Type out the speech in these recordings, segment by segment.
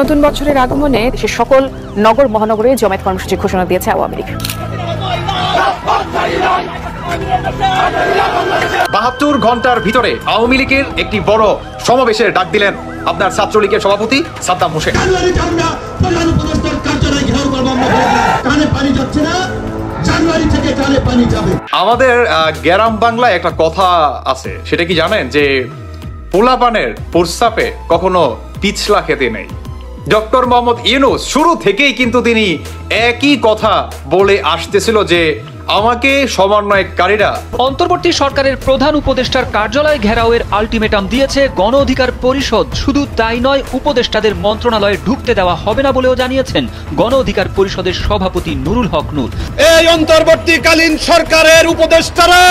নতুন বছরের আগমনে দেশের সকল নগর মহানগরে জমায়েত কর্মসূচির ঘোষণা দিয়েছে আওয়ামী লীগ। ৭২ ঘন্টার ভিতরে আওয়ামী লীগের একটি বড় সমাবেশের ডাক দিলেন আপনার ছাত্রলীগের সভাপতি সাদ্দাম হোসেন। আমাদের গ্রাম বাংলায় একটা কথা আছে, সেটা কি জানেন যে পোলাপানের প্রস্তাবে কখনো পিছলা খেতে নেই। ডক্টর মোহাম্মদ ইউনূস শুরু থেকেই কিন্তু তিনি একই কথা বলে আসতেছিল যে আমাকে সমন্বয়কারীরা। অন্তর্বর্তী সরকারের প্রধান উপদেষ্টার কার্যালয় ঘেরাওয়ের আলটিমেটাম দিয়েছে গণ অধিকার পরিষদ। শুধু তাই নয়, উপদেষ্টাদের মন্ত্রণালয়ে ঢুকতে দেওয়া হবে না বলেও জানিয়েছেন গণ অধিকার পরিষদের সভাপতি নুরুল হক নূর। এই অন্তর্বর্তীকালীন সরকারের উপদেষ্টারা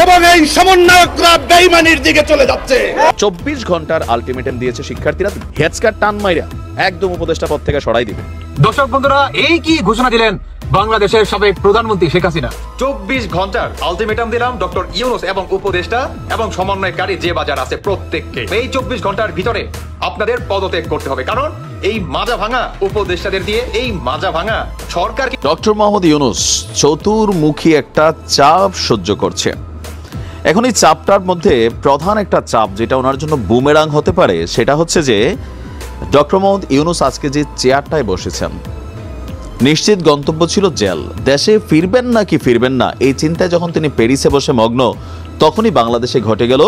এবং এই সমন্বয়করা বেঈমানির দিকে চলে যাচ্ছে। 24 ঘন্টার আলটিমেটাম দিয়েছে শিক্ষার্থীরা, হেডস্কার টান মাইরা একদম উপদেষ্টা পদ থেকে সরাই দিবে। দর্শক বন্ধুরা, এই কি ঘোষণা দিলেন বাংলাদেশের সাবেক প্রধানমন্ত্রী শেখ হাসিনা। 24 ঘন্টার আলটিমেটাম দিলাম ডক্টর ইউনূস এবং উপদেষ্টা এবং সমন্বয়কারী যে বাজার আছে প্রত্যেককে। এই 24 ঘন্টার ভিতরে আপনাদের পদত্যাগ করতে হবে, কারণ এই মাজা ভাঙা উপদেষ্টাদের দিয়ে এই মাজা ভাঙা সরকার। ডক্টর মোহাম্মদ ইউনূস চতুর্মুখী একটা চাপ সহ্য করছে। এখন এই চাপটার মধ্যে প্রধান একটা চাপ যেটা ওনার জন্য বুমেরাং হতে পারে, সেটা হচ্ছে যে ডক্টর মোহাম্মদ ইউনূস আজকে যে চেয়ারটায় বসেছেন, নিশ্চিত গন্তব্য ছিল জেল। দেশে ফিরবেন নাকি ফিরবেন না এই চিন্তায় যখন তিনি প্যারিসে বসে মগ্ন, তখনই বাংলাদেশে ঘটে গেল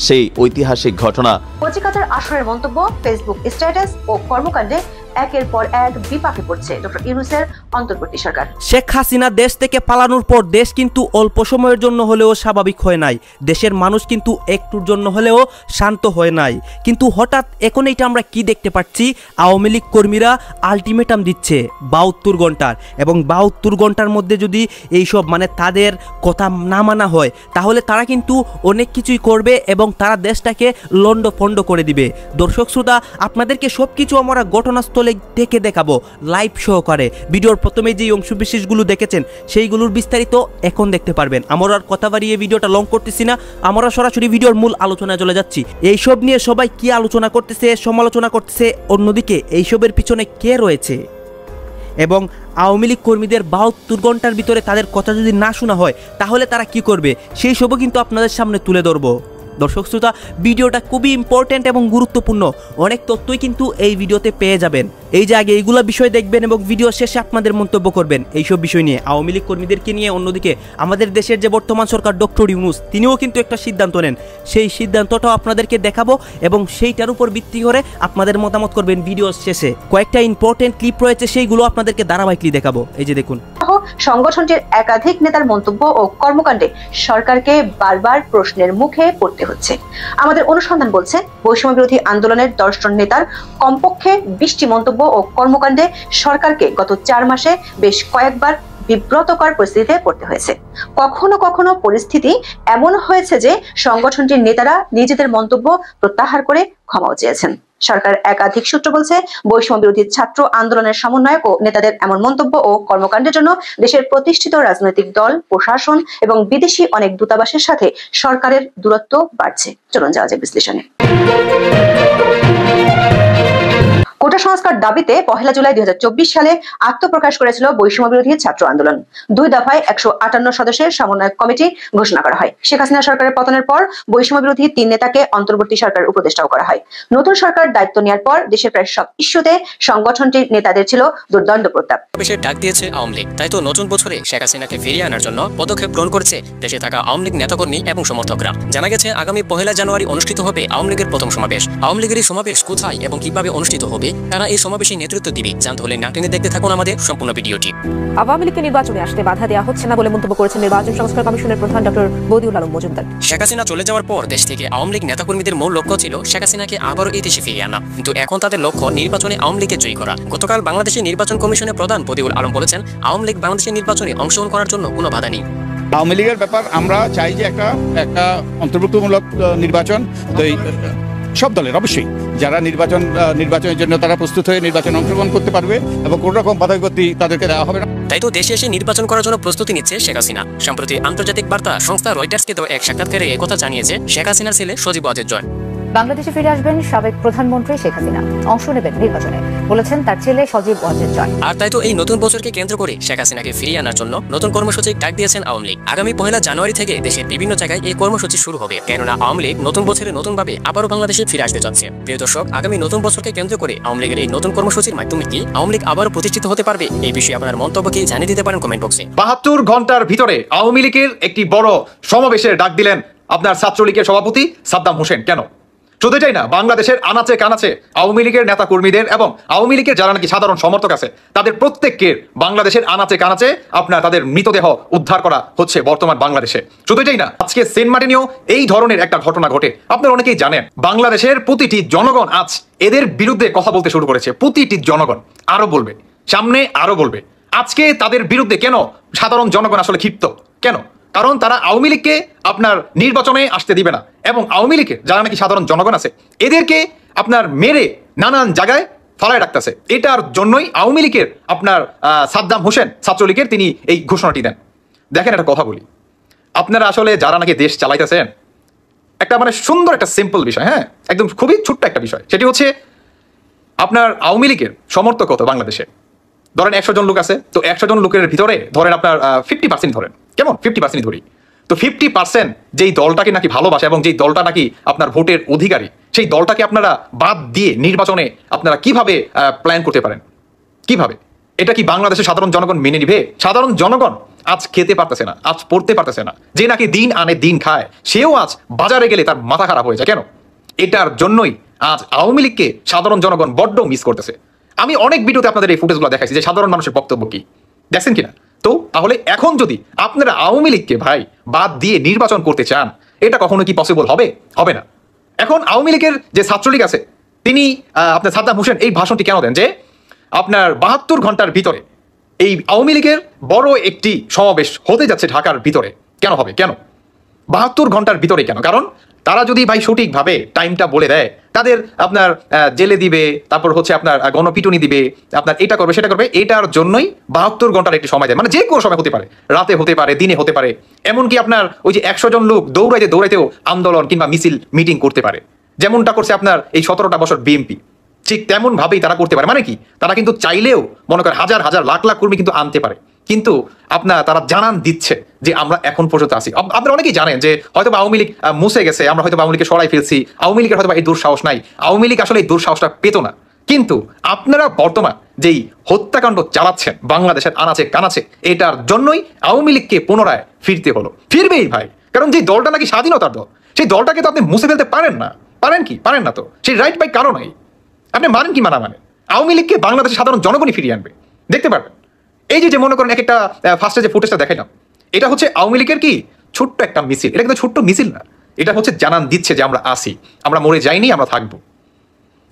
সেই ঐতিহাসিক ঘটনা। কচিকাঁচার আসরের মন্তব্য, ফেসবুক স্ট্যাটাস ও কর্মকাণ্ডে একের পর এক বিপাকে পড়ছে ডক্টর ইউনূসের অন্তর্বর্তী সরকার। শেখ হাসিনা দেশ থেকে পালানোর পর দেশ কিন্তু অল্প সময়ের জন্য হলেও স্বাভাবিক হয় নাই, দেশের মানুষ কিন্তু একটুর জন্য হলেও শান্ত হয় নাই। কিন্তু হঠাৎ এখন এইটা আমরা কি দেখতে পাচ্ছি, আওয়ামী লীগ কর্মীরা আলটিমেটাম দিচ্ছে 72 ঘন্টার, এবং 72 ঘন্টার মধ্যে যদি এইসব তাদের কথা না মানা হয়, তাহলে তারা কিন্তু অনেক কিছুই করবে এবং তারা দেশটাকে লন্ডভন্ড করে দিবে। দর্শক শ্রোতা, আপনাদেরকে সব কিছু আমরা ঘটনাস্থলে থেকে দেখাবো লাইভ সহকারে। ভিডিওর প্রথমে যে অংশবিশেষগুলো দেখেছেন সেইগুলোর বিস্তারিত এখন দেখতে পারবেন। আমরা আর কথা বাড়িয়ে ভিডিওটা লং করতেছি না, আমরা সরাসরি ভিডিওর মূল আলোচনায় চলে যাচ্ছি। এইসব নিয়ে সবাই কি আলোচনা করতেছে, সমালোচনা করতেছে, অন্যদিকে এইসবের পিছনে কে রয়েছে, এবং আওয়ামী লীগ কর্মীদের 72 ঘন্টার ভিতরে তাদের কথা যদি না শোনা হয় তাহলে তারা কি করবে, সেই সবও কিন্তু আপনাদের সামনে তুলে ধরবো। দর্শক শ্রোতা, ভিডিওটা খুবই ইম্পর্টেন্ট এবং গুরুত্বপূর্ণ, অনেক তথ্যই কিন্তু এই ভিডিওতে পেয়ে যাবেন। এই যে আগে এইগুলা বিষয় দেখবেন এবং ভিডিও শেষে আপনাদের মন্তব্য করবেন এইসব বিষয় নিয়ে, আওয়ামী লীগ কর্মীদেরকে নিয়ে। অন্যদিকে আমাদের দেশের যে বর্তমান সরকার ডক্টর ইউনূস, তিনিও কিন্তু একটা সিদ্ধান্ত নেন, সেই সিদ্ধান্তটাও আপনাদেরকে দেখাবো এবং সেইটার উপর ভিত্তি করে আপনাদের মতামত করবেন। ভিডিও শেষে কয়েকটা ইম্পর্টেন্ট ক্লিপ রয়েছে, সেইগুলো আপনাদেরকে ধারাবাহিকলি দেখাবো। এই যে দেখুন, সংগঠনটির একাধিক নেতার মন্তব্য ও কর্মকাণ্ডে সরকারকে বারবার প্রশ্নের মুখে পড়তে হচ্ছে। আমাদের অনুসন্ধান বলছে, বৈষম্য বিরোধী আন্দোলনের 10 জন নেতার কমপক্ষে 20টি মন্তব্য ও কর্মকাণ্ডে সরকারকে গত 4 মাসে বেশ কয়েকবার বিব্রতকর পরিস্থিতিতে পড়তে হয়েছে। কখনো কখনো পরিস্থিতি এমন হয়েছে যে সংগঠনটির নেতারা নিজেদের মন্তব্য প্রত্যাহার করে ক্ষমাও চেয়েছেন। সরকার একাধিক সূত্র বলছে, বৈষম্য বিরোধী ছাত্র আন্দোলনের সমন্বয়ক ও নেতাদের এমন মন্তব্য ও কর্মকাণ্ডের জন্য দেশের প্রতিষ্ঠিত রাজনৈতিক দল, প্রশাসন এবং বিদেশি অনেক দূতাবাসের সাথে সরকারের দূরত্ব বাড়ছে। চলুন যাওয়া যাক বিশ্লেষণে। কোটা সংস্কার দাবিতে 1 জুলাই 2024 সালে আত্মপ্রকাশ করেছিল বৈষম্য বিরোধী ছাত্র আন্দোলন। 2 দফায় 158 সদস্যের সমন্বয়ক কমিটি ঘোষণা করা হয়। শেখ হাসিনা সরকারের পতনের পর বৈষম্য বিরোধী 3 নেতাকে অন্তর্বর্তী সরকারের উপদেষ্টাও করা হয়। নতুন সরকার দায়িত্ব নেওয়ার পর দেশের প্রায় সব ইস্যুতে সংগঠনটির নেতাদের ছিল দুর্দণ্ড প্রতাপ। দেশের ডাক দিয়েছে আওয়ামী লীগ, তাই তো নতুন বছরে শেখ হাসিনাকে ফিরিয়ে আনার জন্য পদক্ষেপ গ্রহণ করছে দেশে থাকা আওয়ামী লীগ নেতাকর্মী এবং সমর্থকরা। জানা গেছে আগামী 1 জানুয়ারি অনুষ্ঠিত হবে আওয়ামী লীগের প্রথম সমাবেশ। আওয়ামী লীগের এই সমাবেশ কোথায় এবং কিভাবে অনুষ্ঠিত হবে, তারা এই সমাবেশে নেতৃত্ব দিবে, জানতে হলে না টেনে দেখতে থাকুন আমাদের সম্পূর্ণ ভিডিওটি। আওয়ামী লীগকে নির্বাচনে আসতে বাধা দেওয়া হচ্ছে না বলে মন্তব্য করেছেন নির্বাচন সংস্কার কমিশনের প্রধান ডক্টর বদিউল আলম মজুমদার। শেখ হাসিনা চলে যাওয়ার পর দেশ থেকে আওয়ামী লীগ নেতাকর্মীদের মূল লক্ষ্য ছিল শেখ হাসিনাকে আবারও এই দেশে ফিরিয়ে আনা, কিন্তু এখন তাদের লক্ষ্য নির্বাচনে আওয়ামী লীগকে জয়ী করা। গতকাল বাংলাদেশের নির্বাচন কমিশনের প্রধান বদিউল আলম বলেছেন, আওয়ামী লীগ বাংলাদেশের নির্বাচনে অংশগ্রহণ করার জন্য কোনো বাধা নেই। আওয়ামী লীগের ব্যাপার আমরা চাই যে একটা অন্তর্ভুক্তমূলক নির্বাচন, তো সব দলের অবশ্যই যারা নির্বাচনের জন্য তারা প্রস্তুত হয়ে নির্বাচনে অংশগ্রহণ করতে পারবে এবং কোন রকম বাধা বিপত্তি তাদেরকে দেওয়া হবে না। তাই তো দেশে এসে নির্বাচন করার জন্য প্রস্তুতি নিচ্ছে শেখ হাসিনা। সম্প্রতি আন্তর্জাতিক বার্তা সংস্থা রয়টার্সকে তো এক সাক্ষাৎকারে একথা জানিয়েছে শেখ হাসিনার ছেলে সজীব ওয়াজেদ জয়। বাংলাদেশে ফিরে আসবেন সাবেক প্রধানমন্ত্রী শেখ হাসিনা, অংশ নেবেন নির্বাচনে, বলেছেন তার ছেলে সজীব ওয়াজেদ জয়। আর তাই তো এই নতুন বছরকে কেন্দ্র করে শেখ হাসিনাকে ফিরিয়ে আনার জন্য নতুন কর্মসূচি ডাক দিয়েছেন আওয়ামী লীগ। আগামী 1 জানুয়ারি থেকে দেশের বিভিন্ন জায়গায় এই কর্মসূচি শুরু হবে, কেননা আওয়ামী লীগ নতুন বছরে নতুনভাবে আবারও বাংলাদেশে ফিরে আসতে যাচ্ছে। প্রিয় দর্শক, আগামী নতুন বছরকে কেন্দ্র করে আওয়ামী লীগের এই নতুন কর্মসূচির মাধ্যমে কি আওয়ামী লীগ আবারও প্রতিষ্ঠিত হতে পারবে? এই বিষয়ে আপনার মন্তব্য কি জানিয়ে দিতে পারেন কমেন্ট বক্সে। 72 ঘন্টার ভিতরে আওয়ামী লীগের একটি বড় সমাবেশের ডাক দিলেন আপনার ছাত্রলীগের সভাপতি সাদ্দাম হোসেন। কেন? শুধু এটাই না, বাংলাদেশের আনাচে কানাচে আওয়ামী লীগের নেতা কর্মীদের এবং আওয়ামী লীগের যারা নাকি সাধারণ সমর্থক আছে তাদের প্রত্যেককে বাংলাদেশের আনাচে কানাচে আপনার তাদের মৃতদেহ উদ্ধার করা হচ্ছে বর্তমান বাংলাদেশে। শুধু এটাই না, আজকে সেন্ট মার্টিনেও এই ধরনের একটা ঘটনা ঘটে। আপনারা অনেকেই জানেন, বাংলাদেশের প্রতিটি জনগণ আজ এদের বিরুদ্ধে কথা বলতে শুরু করেছে। প্রতিটি জনগণ আরো বলবে, সামনে আরো বলবে। আজকে তাদের বিরুদ্ধে কেন সাধারণ জনগণ আসলে ক্ষিপ্ত? কেন? কারণ তারা আওয়ামী লীগকে আপনার নির্বাচনে আসতে দিবে না, এবং আওয়ামী লীগের যারা নাকি সাধারণ জনগণ আছে এদেরকে আপনার মেরে নানান জায়গায় ফালায় রাখতেছে। এটার জন্যই আওয়ামী লীগের আপনার সাদ্দাম হোসেন ছাত্রলীগের তিনি এই ঘোষণাটি দেন। দেখেন, একটা কথা বলি, আপনারা আসলে যারা নাকি দেশ চালাইতেছেন, একটা মানে সুন্দর একটা সিম্পল বিষয়, হ্যাঁ, একদম খুবই ছোট্ট একটা বিষয়, সেটি হচ্ছে আপনার আওয়ামী লীগের সমর্থক কত বাংলাদেশে? ধরেন 100 জন লোক আছে, তো 100 জন লোকের ভিতরে ধরেন আপনার 50% ধরেন, কেমন 50% ধরি, তো 50% যেই দলটাকে নাকি ভালোবাসে এবং যেই দলটা নাকি আপনার ভোটের অধিকারী, সেই দলটাকে আপনারা বাদ দিয়ে নির্বাচনে আপনারা কিভাবে প্ল্যান করতে পারেন? কিভাবে? এটা কি বাংলাদেশের সাধারণ জনগণ মেনে নিবে? সাধারণ জনগণ আজ খেতে পারতেছে না, আজ পড়তে পারতেছে না। যে নাকি দিন আনে দিন খায়, সেও আজ বাজারে গেলে তার মাথা খারাপ হয়ে যায়। কেন? এটার জন্যই আজ আওয়ামী লীগকে সাধারণ জনগণ বড্ড মিস করতেছে। আমি অনেক ভিডিওতে আপনাদের এই ফুটেজগুলো দেখাইছি যে সাধারণ মানুষের বক্তব্য কি, দেখছেন কিনা? তো তাহলে এখন যদি আপনারা আওয়ামী লীগকে ভাই বাদ দিয়ে নির্বাচন করতে চান, এটা কখনো কি পসিবল হবে? হবে না। এখন আওয়ামী লীগের যে ছাত্রলীগ আছে, তিনি আপনার সাদ্দাম হোসেন এই ভাষণটি কেন দেন যে আপনার 72 ঘন্টার ভিতরে এই আওয়ামী লীগের বড় একটি সমাবেশ হতে যাচ্ছে ঢাকার ভিতরে? কেন হবে? কেন 72 ঘন্টার ভিতরে? কেন? কারণ তারা যদি ভাই সঠিকভাবে টাইমটা বলে দেয়, তাদের আপনার জেলে দিবে, তারপর হচ্ছে আপনার গণপিটুনি দিবে, আপনার এটা করবে সেটা করবে, এটার জন্যই 72 ঘন্টার একটি সময় দেয়। মানে যে কোনো সময় হতে পারে, রাতে হতে পারে, দিনে হতে পারে, এমনকি আপনার ওই যে 100 জন লোক দৌড়াইতেও আন্দোলন কিংবা মিছিল মিটিং করতে পারে, যেমনটা করছে আপনার এই 17টা বছর বিএনপি। ঠিক তেমন ভাবেই তারা করতে পারে। মানে কি, তারা কিন্তু চাইলেও মনে করেন হাজার হাজার লাখ লাখ কর্মী কিন্তু আনতে পারে, কিন্তু আপনার তারা জানান দিচ্ছে যে আমরা এখন পর্যন্ত আছি। আপনারা অনেকেই জানেন যে হয়তো আওয়ামী লীগ মুছে গেছে, আমরা হয়তো আওয়ামী লীগকে সরাই ফেলছি, আওয়ামী লীগের হয়তো এই দুঃসাহস নাই, আওয়ামী লীগ আসলে এই দুঃসাহসটা পেত না। কিন্তু আপনারা বর্তমান যেই হত্যাকাণ্ড চালাচ্ছেন বাংলাদেশের আনাচে কানাচে, এটার জন্যই আওয়ামী লীগকে পুনরায় ফিরতে হলো। ফিরবেই ভাই, কারণ যে দলটা নাকি স্বাধীনতার দল, সেই দলটাকে তো আপনি মুছে ফেলতে পারেন না। পারেন কি? পারেন না। তো সেই রাইট ভাই কারো নাই। আপনি মানেন কি মানা মানেন, আওয়ামী লীগকে বাংলাদেশের সাধারণ জনগণই ফিরিয়ে আনবে, দেখতে পারবেন। এই যে মনে করেন একটা ফার্স্টে যে ফুটেজটা দেখাইলাম, এটা হচ্ছে আওয়ামী লীগের কি ছোট্ট একটা মিছিল। এটা কিন্তু ছোট্ট মিছিল না, এটা হচ্ছে জানান দিচ্ছে যে আমরা আসি, আমরা মরে যাইনি, আমরা থাকবো।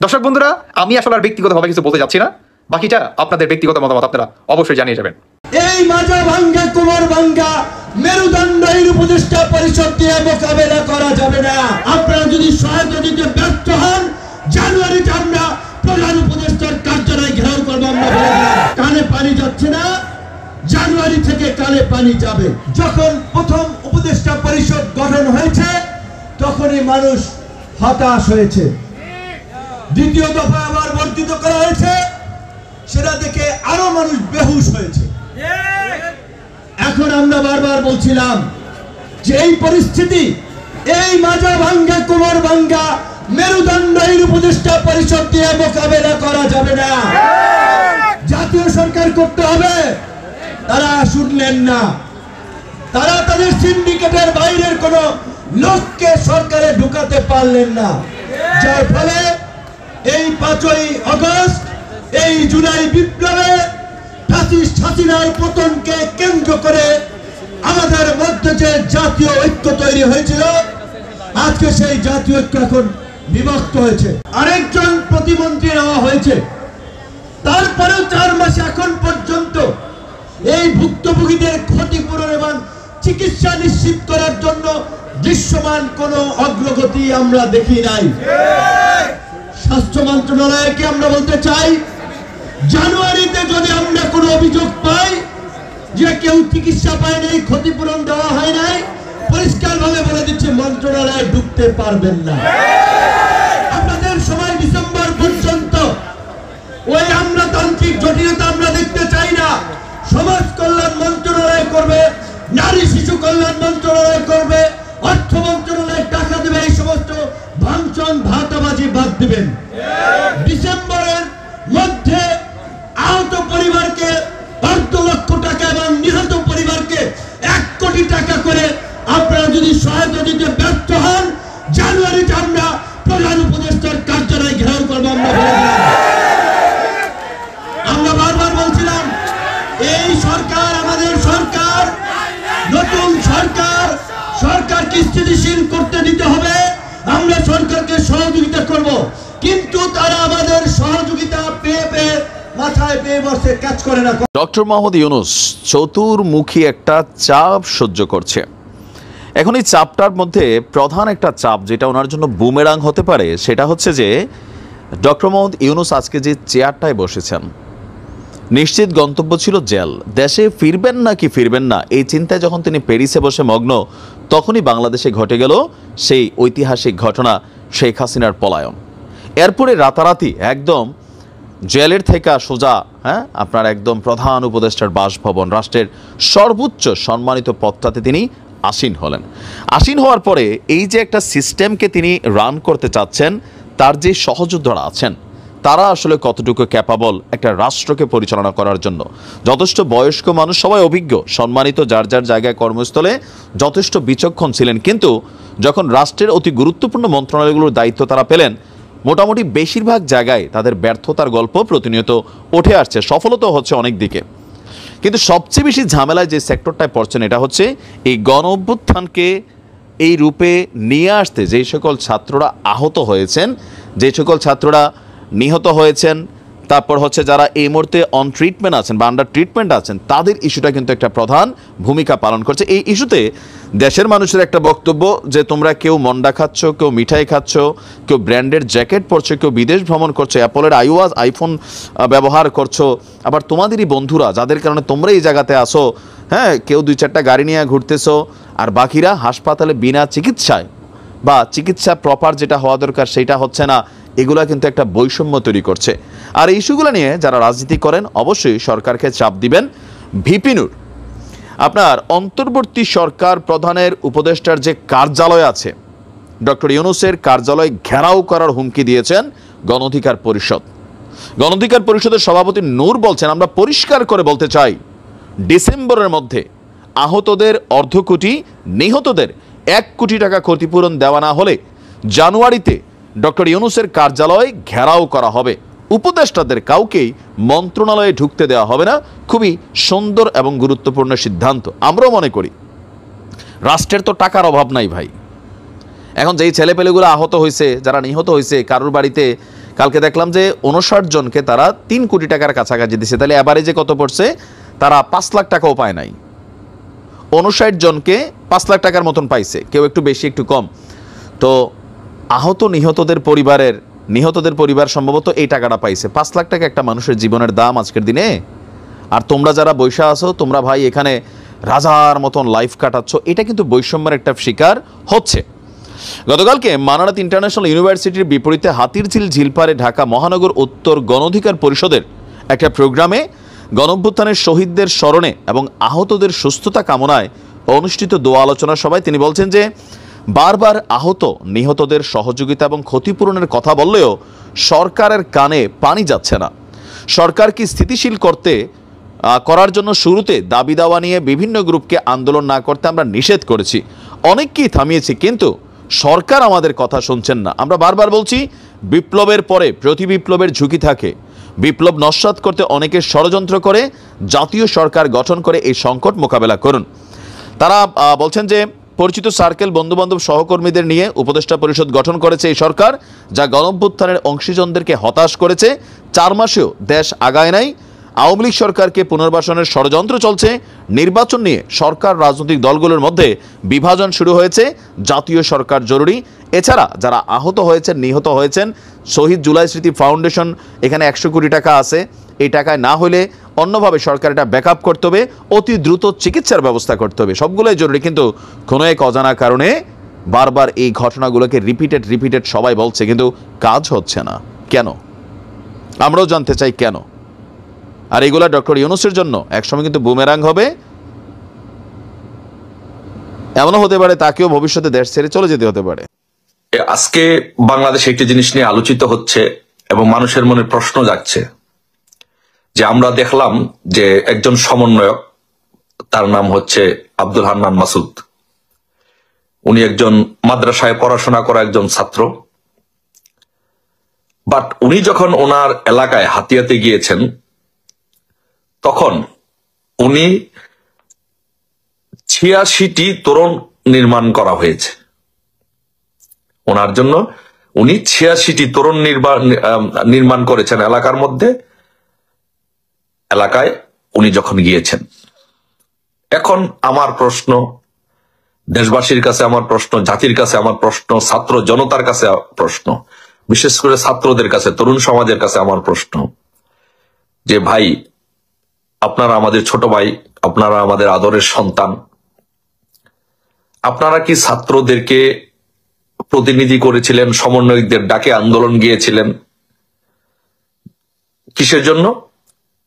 দর্শক বন্ধুরা, আমি আসলে আর ব্যক্তিগতভাবে কিছু বলতে যাচ্ছি না, বাকিটা আপনাদের ব্যক্তিগত মতামত আপনারা অবশ্যই জানিয়ে যাবেন। এই মাজা ভাঙ্গা কোমর ভাঙ্গা মেরুদণ্ডহীন উপদেষ্টা পরিষদ দিয়ে মোকাবেলা করা যাবে না। আপনারা যদি সহায়তা দিতে ব্যর্থ হন, জানুয়ারিতে আমরা প্রধান উপদেষ্টার কার্যালয় ঘেরাও করবো। আমরা কানে পানি যাচ্ছে না, জানুয়ারি থেকে কানে পানি যাবে। যখন প্রথম উপদেষ্টা পরিষদ গঠন হয়েছে, তখনই মানুষ হতাশ হয়েছে। দ্বিতীয় দফা আবার বর্ধিত করা হয়েছে, সেটা দেখে আরো মানুষ বেহুশ হয়েছে। এখন আমরা বারবার বলছিলাম যে এই পরিস্থিতি, এই মাজা ভাঙ্গা কোমর ভাঙ্গা মেরুদণ্ডহীন উপদেষ্টা পরিষদ দিয়ে মোকাবেলা করা যাবে না, জাতীয় সরকার করতে হবে। তারা শুনলেন না, তারা তাদের সিন্ডিকেটের বাইরের কোন লোককে সরকারে ঢুকাতে পারলেন না, যার ফলে এই 5ই আগস্ট, এই জুলাই বিপ্লবে ফ্যাসিস্ট হাসিনার পতনকে কেন্দ্র করে আমাদের মধ্যে যে জাতীয় ঐক্য তৈরি হয়েছিল, আজকে সেই জাতীয় ঐক্য এখন বিভক্ত হয়েছে। আরেকজন প্রতিমন্ত্রী নেওয়া হয়েছে, তারপরেও 4 মাসে এখন পর্যন্ত এই ভুক্তভোগীদের ক্ষতিপূরণ এবং চিকিৎসা নিশ্চিত করার জন্য দৃশ্যমান কোনো অগ্রগতি আমরা দেখি নাই। স্বাস্থ্য মন্ত্রণালয়কে আমরা বলতে চাই, জানুয়ারিতে যদি আমরা কোনো অভিযোগ পাই যে কেউ চিকিৎসা পায় নাই, ক্ষতিপূরণ দেওয়া হয় নাই, পরিষ্কারভাবে বলে দিচ্ছে মন্ত্রণালয়ে ঢুকতে পারবেন না। আপনাদের সময় ডিসেম্বর পর্যন্ত ওই আমলাতান্ত্রিক জটিলতা আমরা দেখতে চাই না। সমাজ কল্যাণ মন্ত্রণালয় করবে, নারী শিশু কল্যাণ মন্ত্রণালয় করবে, অর্থ মন্ত্রণালয় টাকা দেবে, এই সমস্ত ভাঙচুর ভাতাবাজি বাদ দিবেন। ডিসেম্বরের মধ্যে আহত পরিবারকে ১২ লক্ষ টাকা এবং নিহত পরিবারকে ১ কোটি টাকা করে আপনারা যদি সহায়তা দিতে ব্যর্থ হন, জানুয়ারিতে আমরা প্রধান উপদেষ্টার কার্যালয় ঘেরাও করবো। আমরা বারবার বলছিলাম এই সরকার আমাদের সরকার, নতুন সরকার, সরকারকে স্থিতিশীল করতে দিতে হবে। আমরা সরকারকে সহযোগিতা করব, কিন্তু তারা আমাদের সহযোগিতা পেয়ে মাথায় পেয়ে বসে কাজ করে না। ডক্টর মোহাম্মদ ইউনূস চতুর্মুখী একটা চাপ সহ্য করছে। এখন এই চাপটার মধ্যে প্রধান একটা চাপ যেটা ওনার জন্য বুমেরাং হতে পারে, সেটা হচ্ছে যে ডক্টর মোহাম্মদ ইউনূস আজকে যে চেয়ারটায় বসেছেন, নিশ্চিত গন্তব্য ছিল জেল। দেশে ফিরবেন না কি ফিরবেন না এই চিন্তায় যখন তিনি প্যারিসে বসে মগ্ন, তখনই বাংলাদেশে ঘটে গেল সেই ঐতিহাসিক ঘটনা, শেখ হাসিনার পলায়ন। এরপরে রাতারাতি একদম জেলের থেকে সোজা আপনার একদম প্রধান উপদেষ্টার বাসভবন, রাষ্ট্রের সর্বোচ্চ সম্মানিত পদটাতে তিনি আসীন হলেন। আসীন হওয়ার পরে এই যে একটা সিস্টেমকে তিনি রান করতে চাচ্ছেন, তার যে সহযোদ্ধারা আছেন তারা আসলে কতটুকু ক্যাপাবল একটা রাষ্ট্রকে পরিচালনা করার জন্য। যথেষ্ট বয়স্ক মানুষ, সবাই অভিজ্ঞ, সম্মানিত, যার যার জায়গায় কর্মস্থলে যথেষ্ট বিচক্ষণ ছিলেন, কিন্তু যখন রাষ্ট্রের অতি গুরুত্বপূর্ণ মন্ত্রণালয়গুলোর দায়িত্ব তারা পেলেন, মোটামুটি বেশিরভাগ জায়গায় তাদের ব্যর্থতার গল্প প্রতিনিয়ত উঠে আসছে, সফলতা হচ্ছে অনেক দিকে। কিন্তু সবচেয়ে বেশি ঝামেলায় যে সেক্টরটায় পড়ছেন এটা হচ্ছে এই গণ অভ্যুত্থানকে এই রূপে নিয়ে আসতে যে সকল ছাত্ররা আহত হয়েছেন, যে সকল ছাত্ররা নিহত হয়েছেন, তারপর হচ্ছে যারা এই মুহূর্তে অন ট্রিটমেন্ট আছেন বা আন্ডার ট্রিটমেন্ট আছেন, তাদের ইস্যুটা কিন্তু একটা প্রধান ভূমিকা পালন করছে। এই ইস্যুতে দেশের মানুষের একটা বক্তব্য যে তোমরা কেউ মন্ডা খাচ্ছ, কেউ মিঠাই খাচ্ছ, কেউ ব্র্যান্ডের জ্যাকেট পরছো, কেউ বিদেশ ভ্রমণ করছো, অ্যাপলের আইফোন ব্যবহার করছো, আবার তোমাদেরই বন্ধুরা যাদের কারণে তোমরা এই জায়গাতে আসো, কেউ ২-৪টা গাড়ি নিয়ে ঘুরতেছো, আর বাকিরা হাসপাতালে বিনা চিকিৎসায় বা চিকিৎসা প্রপার যেটা হওয়া দরকার সেটা হচ্ছে না। এগুলা কিন্তু একটা বৈষম্য তৈরি করছে। আর এই ইস্যুগুলো নিয়ে যারা রাজনীতি করেন অবশ্যই সরকারকে চাপ দিবেন। ভিপি নূর আপনার অন্তর্বর্তী সরকার প্রধানের উপদেষ্টার যে কার্যালয় আছে, ডক্টর ইউনূসের কার্যালয় ঘেরাও করার হুমকি দিয়েছেন গণ অধিকার পরিষদ। গণ অধিকার পরিষদের সভাপতি নূর বলছেন, আমরা পরিষ্কার করে বলতে চাই, ডিসেম্বরের মধ্যে আহতদের ১/২ কোটি, নিহতদের ১ কোটি টাকা ক্ষতিপূরণ দেওয়া না হলে জানুয়ারিতে ডক্টর ইউনূসের কার্যালয় ঘেরাও করা হবে। উপদেষ্টাদের কাউকেই মন্ত্রণালয়ে ঢুকতে দেওয়া হবে না। খুবই সুন্দর এবং গুরুত্বপূর্ণ সিদ্ধান্ত। আমরাও মনে করি রাষ্ট্রের তো টাকার অভাব নাই ভাই। এখন যেই ছেলেপেলেগুলো আহত হয়েছে, যারা নিহত হয়েছে, কারোর বাড়িতে কালকে দেখলাম যে ৫৯ জনকে তারা ৩ কোটি টাকার কাছাকাছি দিচ্ছে, তাহলে এবারে কত পড়ছে, তারা ৫ লাখ টাকাও পায় নাই। ৫৯ জনকে ৫ লাখ টাকার মতন পাইছে, কেউ একটু বেশি একটু কম। তো আহত নিহতদের পরিবার সম্ভবত এই টাকাটা পাইছে। ৫ লাখ টাকা একটা মানুষের জীবনের দাম আজকের দিনে। আর তোমরা যারা বৈশা আছো, তোমরা ভাই এখানে রাজার মতন লাইফ কাটাচ্ছ, এটা কিন্তু বৈষম্যের একটা শিকার হচ্ছে। গতকালকে মানারাত ইন্টারন্যাশনাল ইউনিভার্সিটির বিপরীতে হাতিরঝিল ঝিলপাড়ে ঢাকা মহানগর উত্তর গণ অধিকার পরিষদের একটা প্রোগ্রামে গণঅভ্যুত্থানের শহীদদের স্মরণে এবং আহতদের সুস্থতা কামনায় অনুষ্ঠিত দোয়া আলোচনা সভায় তিনি বলছেন যে বারবার আহত নিহতদের সহযোগিতা এবং ক্ষতিপূরণের কথা বললেও সরকারের কানে পানি যাচ্ছে না। সরকারকে স্থিতিশীল করার জন্য শুরুতে দাবি দাওয়া নিয়ে বিভিন্ন গ্রুপকে আন্দোলন না করতে আমরা নিষেধ করেছি, অনেককেই থামিয়েছি, কিন্তু সরকার আমাদের কথা শুনছেন না। আমরা বারবার বলছি, বিপ্লবের পরে প্রতি বিপ্লবের ঝুঁকি থাকে। বিপ্লব নস্যাৎ করতে অনেকে ষড়যন্ত্র করে, জাতীয় সরকার গঠন করে এই সংকট মোকাবেলা করুন। তারা বলছেন যে পরিচিত সার্কেল, বন্ধুবান্ধব, সহকর্মীদের নিয়ে উপদেষ্টা পরিষদ গঠন করেছে এই সরকার, যা গণঅভ্যুত্থানের অংশীজনদেরকে হতাশ করেছে। 4 মাসেও দেশ আগায় নাই। আওয়ামী লীগ সরকারকে পুনর্বাসনের ষড়যন্ত্র চলছে। নির্বাচন নিয়ে সরকার রাজনৈতিক দলগুলোর মধ্যে বিভাজন শুরু হয়েছে। জাতীয় সরকার জরুরি। এছাড়া যারা আহত হয়েছেন, নিহত হয়েছেন, শহীদ জুলাই স্মৃতি ফাউন্ডেশন এখানে 100 কোটি টাকা আছে, এই টাকায় না হলে অন্যভাবে সরকার এটা ব্যাকআপ করতে হবে, অতি দ্রুত চিকিৎসার ব্যবস্থা করতে হবে, সবগুলোই জরুরি। কিন্তু কোনো এক অজানা কারণে বারবার এই ঘটনাগুলোকে রিপিটেড সবাই বলছে, কিন্তু কাজ হচ্ছে না। কেন? আমরাও জানতে চাই কেন। আর এগুলা ডক্টর ইউনূসের জন্য একসময় কিন্তু বুমেরাং হবে, এমনও হতে পারে তাকেও ভবিষ্যতে দেশ ছেড়ে চলে যেতে হতে পারে। আজকে বাংলাদেশে একটি জিনিস নিয়ে আলোচিত হচ্ছে এবং মানুষের মনে প্রশ্ন যাচ্ছে যে আমরা দেখলাম যে একজন সমন্বয়ক, তার নাম হচ্ছে আব্দুল হান্নান মাসুদ, উনি একজন মাদ্রাসায় পড়াশোনা করা একজন ছাত্র, বাট উনি যখন ওনার এলাকায় হাতিয়াতে গিয়েছেন তখন উনি 86টি তোরণ নির্মাণ করা হয়েছে ওনার জন্য। উনি 86টি তোরণ নির্মাণ করেছেন এলাকার মধ্যে, এলাকায় উনি যখন গিয়েছেন। এখন আমার প্রশ্ন, দেশবাসীর কাছে আমার প্রশ্ন, জাতির কাছে আমার প্রশ্ন, ছাত্র জনতার কাছে প্রশ্ন, বিশেষ করে ছাত্রদের কাছে, তরুণ সমাজের কাছে আমার প্রশ্ন যে ভাই, আপনারা আমাদের ছোট ভাই, আপনারা আমাদের আদরের সন্তান, আপনারা কি ছাত্রদেরকে প্রতিনিধি করেছিলেন, সমন্বয়কদের ডাকে আন্দোলন গিয়েছিলেন কিসের জন্য?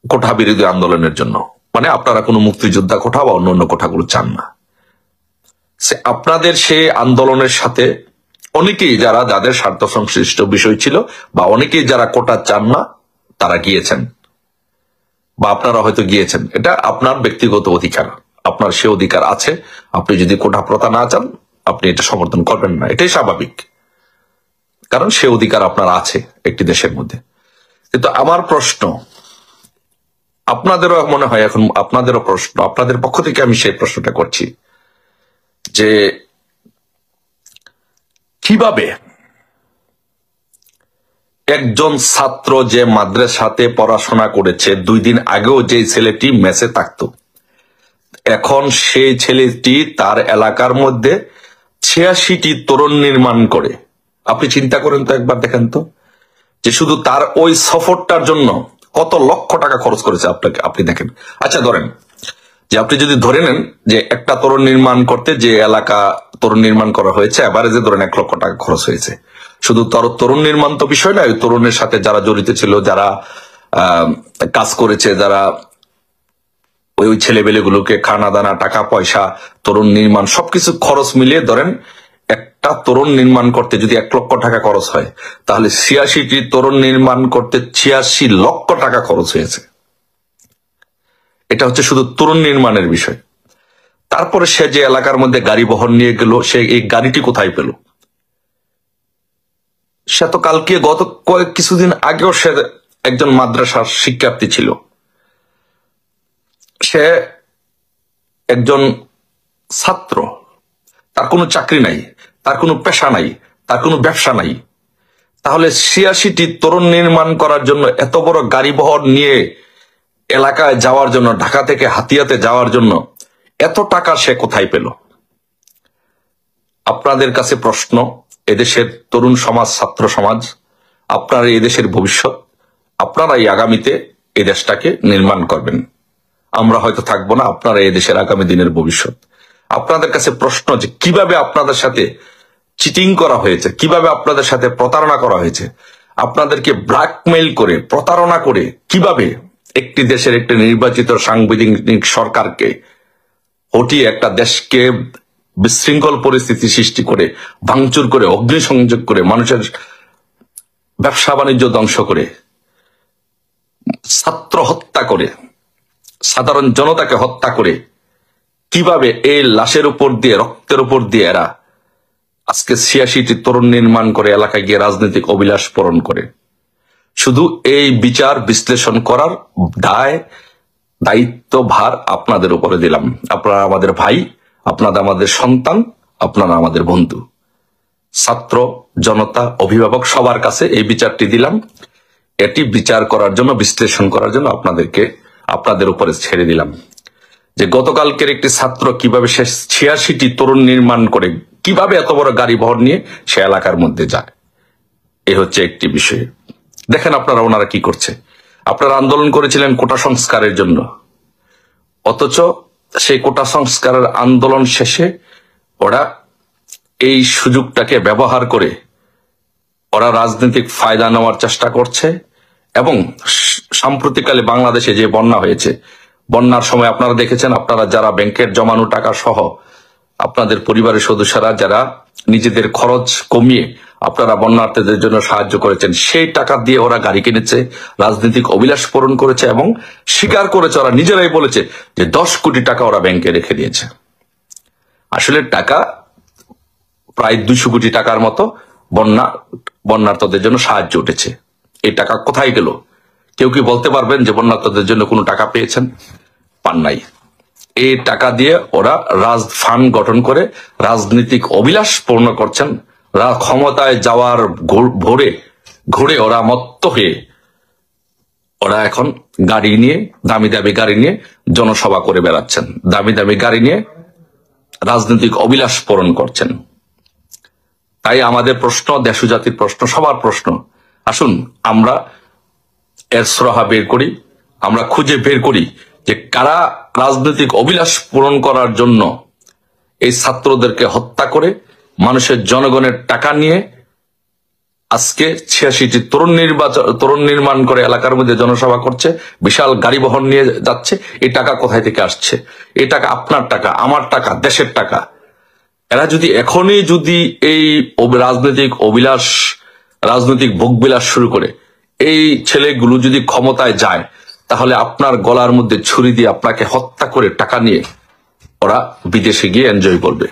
কোঠা বিরোধী আন্দোলনের জন্য। মানে আপনারা কোনো মুক্তিযোদ্ধা কোঠা বা অন্য কোঠাগুলো চান না। আপনাদের সেই আন্দোলনের সাথে অনেকেই যাদের স্বার্থ সংশ্লিষ্ট বিষয় ছিল বা অনেকেই যারা কোটা চান না তারা গিয়েছেন, বা আপনারা হয়তো গিয়েছেন। এটা আপনার ব্যক্তিগত অধিকার, আপনার সে অধিকার আছে। আপনি যদি কোটা প্রথা না চান আপনি এটা সমর্থন করবেন না, এটাই স্বাভাবিক, কারণ সে অধিকার আপনার আছে একটি দেশের মধ্যে। কিন্তু আমার প্রশ্ন, আপনাদেরও মনে হয় এখন আপনাদেরও প্রশ্ন, আপনাদের পক্ষ থেকে আমি সেই প্রশ্নটা করছি যে কিভাবে একজন ছাত্র যে মাদ্রাসাতে পড়াশোনা করেছে, 2 দিন আগেও যে ছেলেটি মেসে থাকতো, এখন সেই ছেলেটি তার এলাকার মধ্যে 86টি তোরণ নির্মাণ করে। আপনি চিন্তা করেন তো, একবার দেখেন তো যে শুধু তার ওই সফরটার জন্য কত লক্ষ টাকা খরচ করেছে আপনি দেখেন। আচ্ছা ধরেন যে আপনি যদি ধরে নেন যে একটা তোরণ নির্মাণ করতে যে এলাকা তোরণ নির্মাণ করা হয়েছে, এভারেজে ধরেন 1 লক্ষ টাকা খরচ হয়েছে। শুধু তোরণ নির্মাণ তো বিষয় না, ওই তোরণের সাথে যারা জড়িত ছিল, যারা কাজ করেছে, যারা ওই ছেলেবেলেগুলোকে খানা দানা, টাকা পয়সা, তোরণ নির্মাণ সবকিছু খরচ মিলিয়ে ধরেন একটা তোরণ নির্মাণ করতে যদি 1 লক্ষ টাকা খরচ হয়, তাহলে 86টি তোরণ নির্মাণ করতে 86 লক্ষ টাকা খরচ হয়েছে। এটা হচ্ছে শুধু তোরণ নির্মাণের বিষয়। তারপরে সে যে এলাকার মধ্যে গাড়ি বহন নিয়ে গেল, সে এই গাড়িটি কোথায় পেল? সে তো কালকে গত কিছুদিন আগেও সে একজন মাদ্রাসার শিক্ষার্থী ছিল, সে একজন ছাত্র, তার কোনো চাকরি নাই, তার কোনো পেশা নাই, তার কোনো ব্যবসা নাই। তাহলে 86টি তোরণ নির্মাণ করার জন্য এত বড় গাড়ি বহর নিয়ে এলাকায় যাওয়ার জন্য, ঢাকা থেকে হাতিয়াতে যাওয়ার জন্য এত টাকা সে কোথায় পেল? আপনাদের কাছে প্রশ্ন, এদেশের তরুণ সমাজ, ছাত্র সমাজ, আপনারা এদেশের ভবিষ্যৎ, আপনারাই আগামীতে এই দেশটাকে নির্মাণ করবেন। আমরা হয়তো থাকবো না, আপনারা এই দেশের আগামী দিনের ভবিষ্যৎ। আপনাদের কাছে প্রশ্ন যে কিভাবে আপনাদের সাথে চিটিং করা হয়েছে, কিভাবে আপনাদের সাথে প্রতারণা করা হয়েছে, আপনাদেরকে ব্ল্যাকমেইল করে, প্রতারণা করে কিভাবে একটি দেশের একটি নির্বাচিত সাংবিধানিক সরকারকে হটিয়ে একটা দেশকে বিশৃঙ্খল পরিস্থিতি সৃষ্টি করে, ভাঙচুর করে, অগ্নিসংযোগ করে, মানুষের ব্যবসা বাণিজ্য ধ্বংস করে, ছাত্র হত্যা করে, সাধারণ জনতাকে হত্যা করে, কিভাবে এই লাশের উপর দিয়ে, রক্তের উপর দিয়ে এরা আজকে 86টি তোরণ নির্মাণ করে এলাকায় গিয়ে রাজনৈতিক অভিলাষ পূরণ করে। শুধু এই বিচার বিশ্লেষণ করার দায়িত্ব ভার আপনাদের উপরে দিলাম। আপনারা আমাদের ভাই, আপনারা আমাদের সন্তান, আপনারা আমাদের বন্ধু। ছাত্র জনতা, অভিভাবক সবার কাছে এই বিচারটি দিলাম। এটি বিচার করার জন্য, বিশ্লেষণ করার জন্য আপনাদের উপরে ছেড়ে দিলাম যে গতকালকের একটি ছাত্র কিভাবে সে 86টি তোরণ নির্মাণ করে, কিভাবে এত বড় গাড়ি বহর নিয়ে সে এলাকার মধ্যে যায়। এ হচ্ছে একটি বিষয়। দেখেন আপনারা ওনারা কি করছে। আপনারা আন্দোলন করেছিলেন কোটা সংস্কারের জন্য, অথচ সেই কোটা সংস্কারের আন্দোলন শেষে ওরা এই সুযোগটাকে ব্যবহার করে ওরা রাজনৈতিক ফায়দা নেওয়ার চেষ্টা করছে। এবং সাম্প্রতিককালে বাংলাদেশে যে বন্যা হয়েছে, বন্যার সময় আপনারা দেখেছেন, আপনারা যারা ব্যাংকের জমানো টাকা সহ আপনাদের পরিবারের সদস্যরা যারা নিজেদের খরচ কমিয়ে আপনারা বন্যার্থীদের জন্য সাহায্য করেছেন, সেই টাকা দিয়ে ওরা গাড়ি কিনেছে, রাজনৈতিক অভিলাষ পূরণ করেছে এবং স্বীকার করেছে, ওরা নিজেরাই বলেছে যে 10 কোটি টাকা ওরা ব্যাংকে রেখে দিয়েছে। আসলে টাকা প্রায় 200 কোটি টাকার মতো বন্যার্থদের জন্য সাহায্য উঠেছে। এই টাকা কোথায় গেল? কেউ কি বলতে পারবেন যে বন্যার্থদের জন্য কোনো টাকা পেয়েছেন? পান নাই। এই টাকা দিয়ে ওরা ফান্ড গঠন করে রাজনৈতিক অভিলাষ পূর্ণ করছেন। ক্ষমতায় যাওয়ার ঘুরে ওরা মত্ত হয়ে ওরা এখন গাড়ি নিয়ে, দামি দামি গাড়ি নিয়ে জনসভা করে বেড়াচ্ছেন, দামি দামি গাড়ি নিয়ে রাজনৈতিক অভিলাষ পূরণ করছেন। তাই আমাদের প্রশ্ন, দেশ জাতির প্রশ্ন, সবার প্রশ্ন, আসুন আমরা এর সুরাহা বের করি, আমরা খুঁজে বের করি যে কারা রাজনৈতিক অভিলাষ পূরণ করার জন্য এই ছাত্রদেরকে হত্যা করে মানুষের জনগণের টাকা নিয়ে আজকে 86টি তরুণ নির্মাণ করে এলাকার মধ্যে জনসভা করছে, বিশাল গাড়ি বহন নিয়ে যাচ্ছে। এই টাকা কোথায় থেকে আসছে? এই টাকা আপনার টাকা, আমার টাকা, দেশের টাকা। এরা যদি এখনই এই রাজনৈতিক অভিলাষ, রাজনৈতিক ভোগবিলাস শুরু করে, এই ছেলেগুলো যদি ক্ষমতায় যায়, তাহলে আপনার গলার মধ্যে ছুরি দিয়ে আপনাকে হত্যা করে টাকা নিয়ে ওরা বিদেশে গিয়ে এনজয় করবে।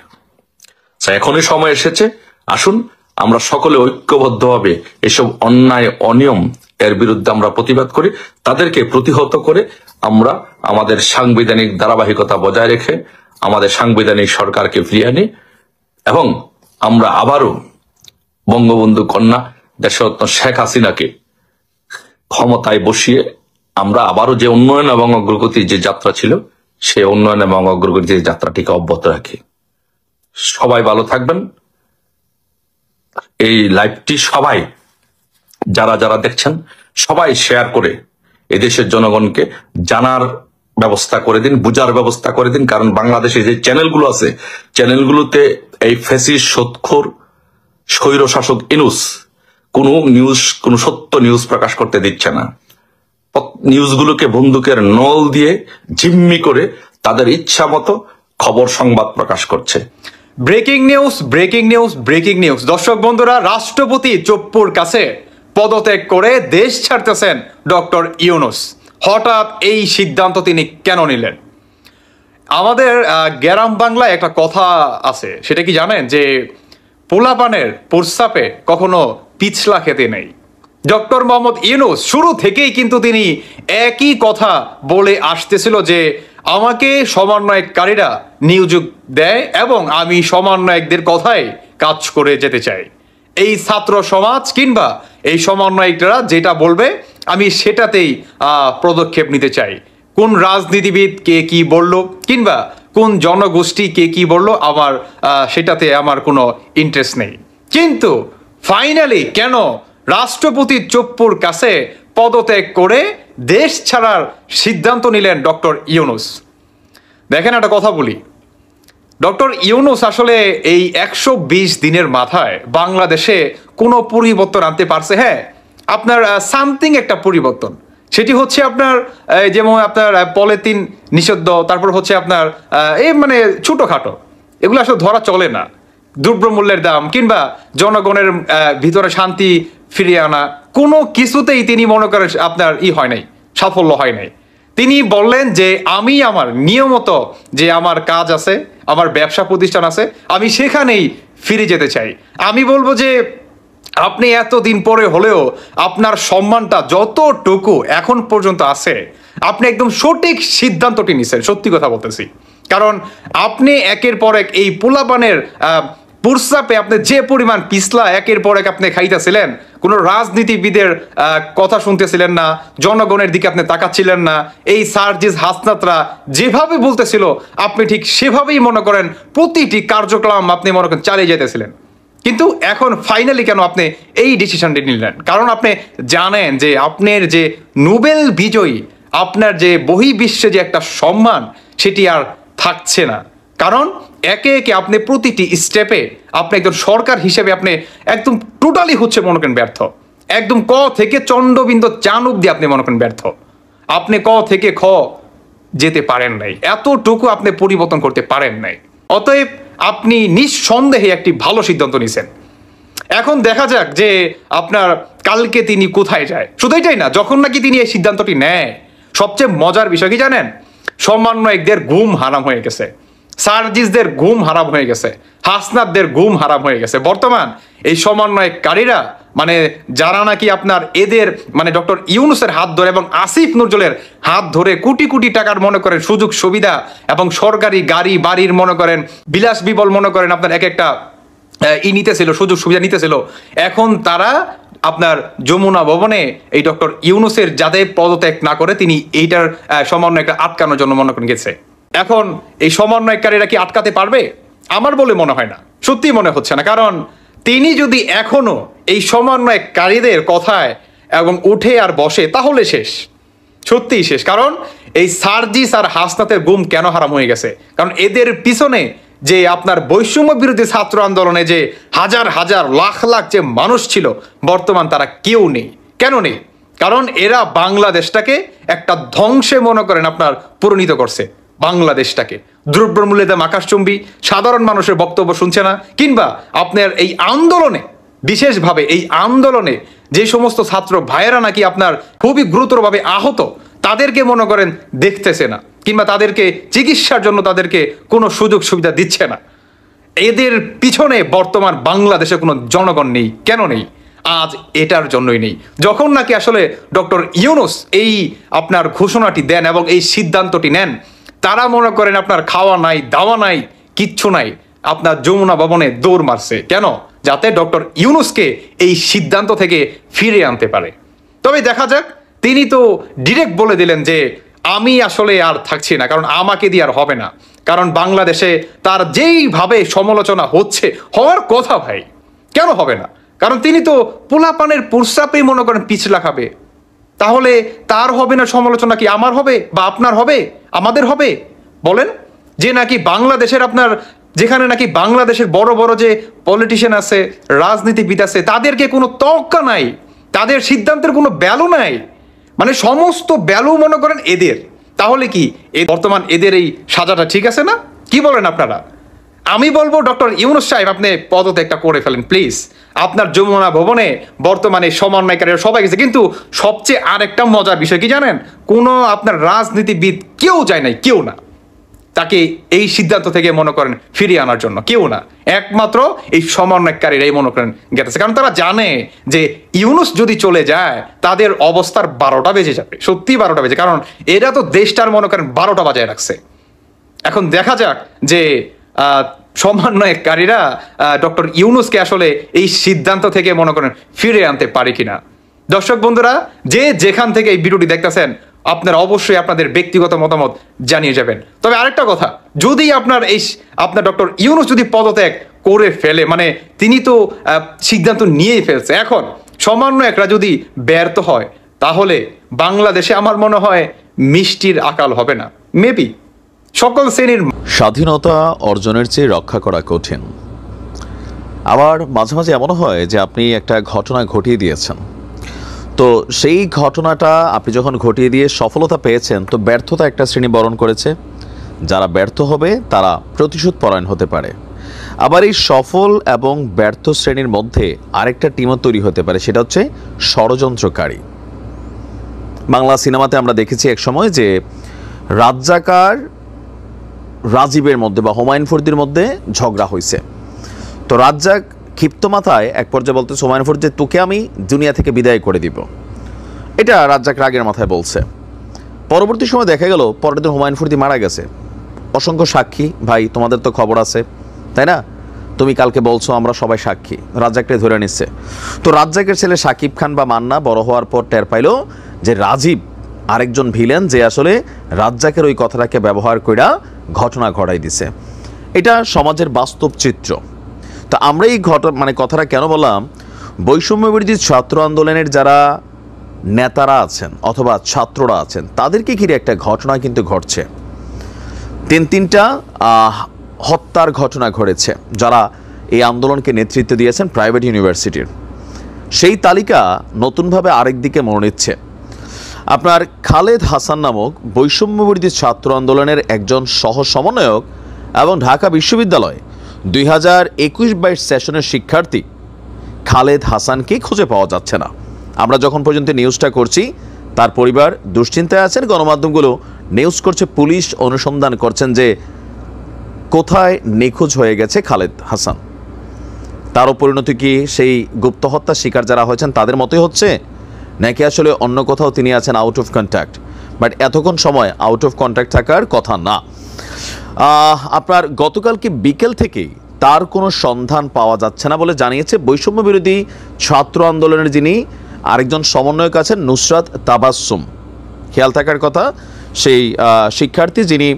এখনই সময় এসেছে, আসুন আমরা সকলে ঐক্যবদ্ধভাবে এসব অন্যায়, অনিয়ম এর বিরুদ্ধে আমরা প্রতিবাদ করি, তাদেরকে প্রতিহত করে আমরা আমাদের সাংবিধানিক ধারাবাহিকতা বজায় রেখে আমাদের সাংবিধানিক সরকারকে ফিরিয়ে আনি এবং আমরা আবারও বঙ্গবন্ধু কন্যা দেশরত্ন শেখ হাসিনাকে ক্ষমতায় বসিয়ে আমরা আবারও যে উন্নয়ন এবং অগ্রগতির যে যাত্রা ছিল, সেই উন্নয়ন এবং অগ্রগতির যাত্রাটিকে অব্যাহত রাখি। সবাই ভালো থাকবেন। এই লাইভটি সবাই যারা যারা দেখছেন সবাই শেয়ার করে এদেশের জনগণকে জানার ব্যবস্থা করে দিন, বুঝার ব্যবস্থা করে দিন। কারণ বাংলাদেশে যে চ্যানেলগুলো আছে, চ্যানেলগুলোতে এই ফ্যাসিস্ট সৎখোর স্বৈর শাসক ইউনূস কোনো সত্য নিউজ প্রকাশ করতে দিচ্ছে না। নিউজগুলোকে বন্দুকের নল দিয়ে জিম্মি করে তাদের ইচ্ছা মতো খবর সংবাদ প্রকাশ করছে। Breaking news, breaking news, breaking news. দর্শক বন্ধুরা, রাষ্ট্রপতি চপ্পুর কাছে পদত্যাগ করে দেশ ছাড়তেছেন ডক্টর ইউনূস। হঠাৎ এই সিদ্ধান্ত তিনি কেন নিলেন? আমাদের গ্রাম বাংলায় একটা কথা আছে, সেটা কি জানেন? যে পোলাপানের প্রস্রাবে কখনো পিছলা খেতে নেই। ডক্টর মোহাম্মদ ইউনূস শুরু থেকেই কিন্তু তিনি একই কথা বলে আসতেছিল যে আমাকে সমন্বয়কারীরা নিয়োগ দেয় এবং আমি সমন্বয়কদের কথায় কাজ করে যেতে চাই। এই ছাত্র সমাজ কিংবা এই সমন্বয়করা যেটা বলবে আমি সেটাতেই পদক্ষেপ নিতে চাই। কোন রাজনীতিবিদ কে কি বলল কিংবা কোন জনগোষ্ঠী কে কি বলল, আমার সেটাতে আমার কোনো ইন্টারেস্ট নেই। কিন্তু ফাইনালি কেন রাষ্ট্রপতি চপ্পুর কাছে পদত্যাগ করে দেশ ছাড়ার সিদ্ধান্ত নিলেন ডক্টর ইউনূস? দেখেন, একটা কথা বলি, ডক্টর ইউনূস আসলে এই 120 দিনের মাথায় বাংলাদেশে কোনো পরিবর্তন আনতে পারছে। হ্যাঁ, আপনার সামথিং একটা পরিবর্তন, সেটি হচ্ছে আপনার যেমন আপনার পলিথিন নিষিদ্ধ, তারপর হচ্ছে আপনার এই মানে ছোটোখাটো এগুলো আসলে ধরা চলে না, দ্রব্যমূল্যের দাম কিংবা জনগণের ভিতরে শান্তি ফিরিয়ে আনা, কোনো কিছুতেই তিনি মনে করেন আপনার হয় নাই, সাফল্য হয় নাই। তিনি বললেন যে আমি আমার নিয়মিত যে আমার কাজ আছে, আমার ব্যবসা প্রতিষ্ঠান আছে, আমি সেখানেই ফিরে যেতে চাই। আমি বলবো যে আপনি এতদিন পরে হলেও আপনার সম্মানটা যতটুকু এখন পর্যন্ত আছে, আপনি একদম সঠিক সিদ্ধান্তটি নিছেন, সত্যি কথা বলতেছি। কারণ আপনি একের পর এক এই পোলাপানের প্রস্রাবে আপনি যে পরিমাণ পিছলা একের পর এক আপনি খাইতেছিলেন, কোনো রাজনীতিবিদের কথা শুনতেছিলেন না, জনগণের দিকে আপনি তাকাচ্ছিলেন না। এই সার্জিস হাসনাতরা যেভাবে বলতেছিল আপনি ঠিক সেভাবেই মনে করেন প্রতিটি কার্যক্রম আপনি মনে করেন চালিয়ে যেতেছিলেন। কিন্তু এখন ফাইনালি কেন আপনি এই ডিসিশনটি নিলেন? কারণ আপনি জানেন যে আপনার যে নোবেল বিজয়ী, আপনার যে বহির্বিশ্বে যে একটা সম্মান, সেটি আর থাকছে না। কারণ একে একে আপনি প্রতিটি স্টেপে আপনি একজন সরকার হিসেবে আপনি একদম টোটালি হচ্ছে মনে করেন ব্যর্থ। একদম ক থেকে চন্দ্রবিন্দু চান অব্দি আপনি মনে করেন ব্যর্থ। আপনি ক থেকে খ যেতে পারেন নাই, এতটুকু আপনি পরিবর্তন করতে পারেন নাই। অতএব আপনি নিঃসন্দেহে একটি ভালো সিদ্ধান্ত নিয়েছেন। এখন দেখা যাক যে আপনার কালকে তিনি কোথায় যায়। শুধু এটাই না, যখন নাকি তিনি এই সিদ্ধান্তটি নেয়, সবচেয়ে মজার বিষয় কি জানেন? সমন্বয়কদের ঘুম হারাম হয়ে গেছে, সার্জিসদের ঘুম হারাম হয়ে গেছে, হাসনাতদের ঘুম হারাম হয়ে গেছে। বর্তমান এই সমন্বয়কারীরা মানে যারা নাকি আপনার এদের মানে ডক্টর ইউনূসের হাত ধরে এবং আসিফ নজরুলের হাত ধরে কোটি কোটি টাকার মনে করেন সুযোগ সুবিধা এবং সরকারি গাড়ি বাড়ির মনে করেন বিলাস বিবল মনে করেন আপনার এক একটা নিতেছিল, সুযোগ সুবিধা নিতেছিল, এখন তারা আপনার যমুনা ভবনে এই ডক্টর ইউনূসের যাতে পদত্যাগ না করে তিনি এইটার সমন্বয়টা আটকানোর জন্য মনে করেন গেছে। এখন এই সমন্বয়কারীরা কি আটকাতে পারবে? আমার বলে মনে হয় না, সত্যি মনে হচ্ছে না। কারণ তিনি যদি এখনো এই সমন্বয়কারীদের কথায় এবং উঠে আর বসে তাহলে শেষ, সত্যিই শেষ। কারণ এই সার্জিস আর হাসনাতের গুম কেন হারাম হয়ে গেছে? কারণ এদের পিছনে যে আপনার বৈষম্য বিরোধী ছাত্র আন্দোলনে যে হাজার হাজার লাখ লাখ যে মানুষ ছিল, বর্তমান তারা কেউ নেই। কেন নেই? কারণ এরা বাংলাদেশটাকে একটা ধ্বংসে মনে করেন আপনার পরিণত করছে। বাংলাদেশটাকে দ্রব্যমূল্যের দাম আকাশচুম্বী, সাধারণ মানুষের বক্তব্য শুনছে না, কিংবা আপনার এই আন্দোলনে বিশেষভাবে এই আন্দোলনে যে সমস্ত ছাত্র ভাইয়েরা নাকি আপনার খুবই গুরুতরভাবে আহত, তাদেরকে মনে করেন দেখতেছে না, কিংবা তাদেরকে চিকিৎসার জন্য তাদেরকে কোনো সুযোগ সুবিধা দিচ্ছে না। এদের পিছনে বর্তমান বাংলাদেশে কোনো জনগণ নেই। কেন নেই? আজ এটার জন্যই নেই। যখন নাকি আসলে ডক্টর ইউনূস এই আপনার ঘোষণাটি দেন এবং এই সিদ্ধান্তটি নেন, তারা মনে করেন আপনার খাওয়া নাই, দাওয়া নাই, কিচ্ছু নাই, আপনার যমুনা ভবনে দৌড় মারছে। কেন? যাতে ডক্টর ইউনূসকে এই সিদ্ধান্ত থেকে ফিরে আনতে পারে। তবে দেখা যাক, তিনি তো ডিরেক্ট বলে দিলেন যে আমি আসলে আর থাকছি না, কারণ আমাকে দিয়ে আর হবে না। কারণ বাংলাদেশে তার যেইভাবে সমালোচনা হচ্ছে, হওয়ার কথা ভাই, কেন হবে না? কারণ তিনি তো পোলাপানের প্রস্রাবেই মনে করেন পিছলা খাবে। তাহলে তার হবে না সমালোচনা, কি আমার হবে বা আপনার হবে, আমাদের হবে? বলেন। যে নাকি বাংলাদেশের আপনার যেখানে নাকি বাংলাদেশের বড় বড় যে পলিটিশিয়ান আছে, রাজনীতিবিদ আছে, তাদেরকে কোনো তওক্কা নাই, তাদের সিদ্ধান্তের কোনো ভ্যালু নাই, মানে সমস্ত ভ্যালু মনে করেন এদের। তাহলে কি বর্তমান এদের এই সাজাটা ঠিক আছে না? কি বলেন আপনারা? আমি বলবো ডক্টর ইউনূস সাহেব, আপনি পদত্যাগটা করে ফেলেন প্লিজ। আপনার যমুনা ভবনে বর্তমানে সমন্বয়কারীরা সবাই গেছে, কিন্তু সবচেয়ে আরেকটা মজার বিষয় কি জানেন? কোনো আপনার রাজনীতিবিদ কেউ যায় নাই, কেউ না তাকে এই সিদ্ধান্ত থেকে মনে করেন ফিরিয়ে আনার জন্য, কেউ না। একমাত্র এই সমন্বয়কারীরাই মনে করেন গেছে। কারণ তারা জানে যে ইউনূস যদি চলে যায় তাদের অবস্থার 12টা বেজে যাবে, সত্যি 12টা বেজে। কারণ এরা তো দেশটার মনে করেন 12টা বাজায় রাখছে। এখন দেখা যাক যে সমন্বয়কারীরা ডক্টর ইউনূসকে আসলে এই সিদ্ধান্ত থেকে মনে করেন ফিরে আনতে পারে কিনা। দর্শক বন্ধুরা, যে যেখান থেকে এই ভিডিওটি দেখতেছেন, আপনারা অবশ্যই আপনাদের ব্যক্তিগত মতামত জানিয়ে যাবেন। তবে আরেকটা কথা, যদি আপনার ডক্টর ইউনূস যদি পদত্যাগ করে ফেলে, মানে তিনি তো সিদ্ধান্ত নিয়েই ফেলছে, এখন সমন্বয়করা যদি ব্যর্থ হয়, তাহলে বাংলাদেশে আমার মনে হয় মিষ্টির আকাল হবে না। মেবি সকল শ্রেণীর স্বাধীনতা অর্জনের চেয়ে রক্ষা করা কঠিন। আবার মাঝে মাঝে এমনও হয় যে আপনি একটা ঘটনা ঘটিয়ে দিয়েছেন, তো সেই ঘটনাটা আপনি যখন ঘটিয়ে দিয়ে সফলতা পেয়েছেন, তো ব্যর্থতা একটা শ্রেণী বরণ করেছে। যারা ব্যর্থ হবে তারা প্রতিশোধ পরায়ণ হতে পারে। আবার এই সফল এবং ব্যর্থ শ্রেণীর মধ্যে আরেকটা টিমও তৈরি হতে পারে, সেটা হচ্ছে ষড়যন্ত্রকারী। বাংলা সিনেমাতে আমরা দেখেছি এক সময় যে রাজ্জাকার রাজীবের মধ্যে বা হুমায়ুন ফরিদির মধ্যে ঝগড়া হয়েছে। তো রাজ্জাক ক্ষিপ্ত মাথায় এক পর্যায়ে বলতে হুমায়ুন ফরিদ যে তোকে আমি দুনিয়া থেকে বিদায় করে দিব, এটা রাজ্জাক রাগের মাথায় বলছে। পরবর্তী সময় দেখা গেল পরের দিন হুমায়ুন ফরিদি মারা গেছে। অসংখ্য সাক্ষী, ভাই তোমাদের তো খবর আছে তাই না, তুমি কালকে বলছো, আমরা সবাই সাক্ষী। রাজ্জাককে ধরে নিচ্ছে। তো রাজ্জাকের ছেলে সাকিব খান বা মান্না বড় হওয়ার পর টের পাইল যে রাজীব আরেকজন ভিলেন, যে আসলে রাজ্জাকের ওই কথাটাকে ব্যবহার কইরা ঘটনা ঘটাই দিছে। এটা সমাজের বাস্তব চিত্র। তো আমরা এই কথাটা কেন বললাম, বৈষম্য বিরোধী ছাত্র আন্দোলনের যারা নেতারা আছেন অথবা ছাত্ররা আছেন তাদেরকে ঘিরে একটা ঘটনা কিন্তু ঘটছে। তিনটা হত্যার ঘটনা ঘটেছে যারা এই আন্দোলনকে নেতৃত্ব দিয়েছেন প্রাইভেট ইউনিভার্সিটির। সেই তালিকা নতুনভাবে আরেক দিকে মোড় নিচ্ছে। আপনার খালেদ হাসান নামক বৈষম্য বিরোধী ছাত্র আন্দোলনের একজন সহ সমন্বয়ক এবং ঢাকা বিশ্ববিদ্যালয় 2021-22 সেশনের শিক্ষার্থী খালেদ হাসানকে খুঁজে পাওয়া যাচ্ছে না। আমরা যখন পর্যন্ত নিউজটা করছি তার পরিবার দুশ্চিন্তায় আছেন, গণমাধ্যমগুলো নিউজ করছে, পুলিশ অনুসন্ধান করছেন যে কোথায় নিখোঁজ হয়ে গেছে খালেদ হাসান। তারও পরিণতি কি সেই গুপ্ত হত্যার শিকার যারা হয়েছেন তাদের মতোই হচ্ছে, নাকি আসলে অন্য কোথাও তিনি আছেন আউট অফ কন্ট্যাক্ট? বাট এতক্ষণ সময় আউট অফ কন্ট্যাক্ট থাকার কথা না। আপনার গতকালকে বিকেল থেকেই তার কোনো সন্ধান পাওয়া যাচ্ছে না বলে জানিয়েছে বৈষম্য বিরোধী ছাত্র আন্দোলনের যিনি আরেকজন সমন্বয়ক আছেন নুসরাত তাবাসসুম। খেয়াল থাকার কথা, সেই শিক্ষার্থী যিনি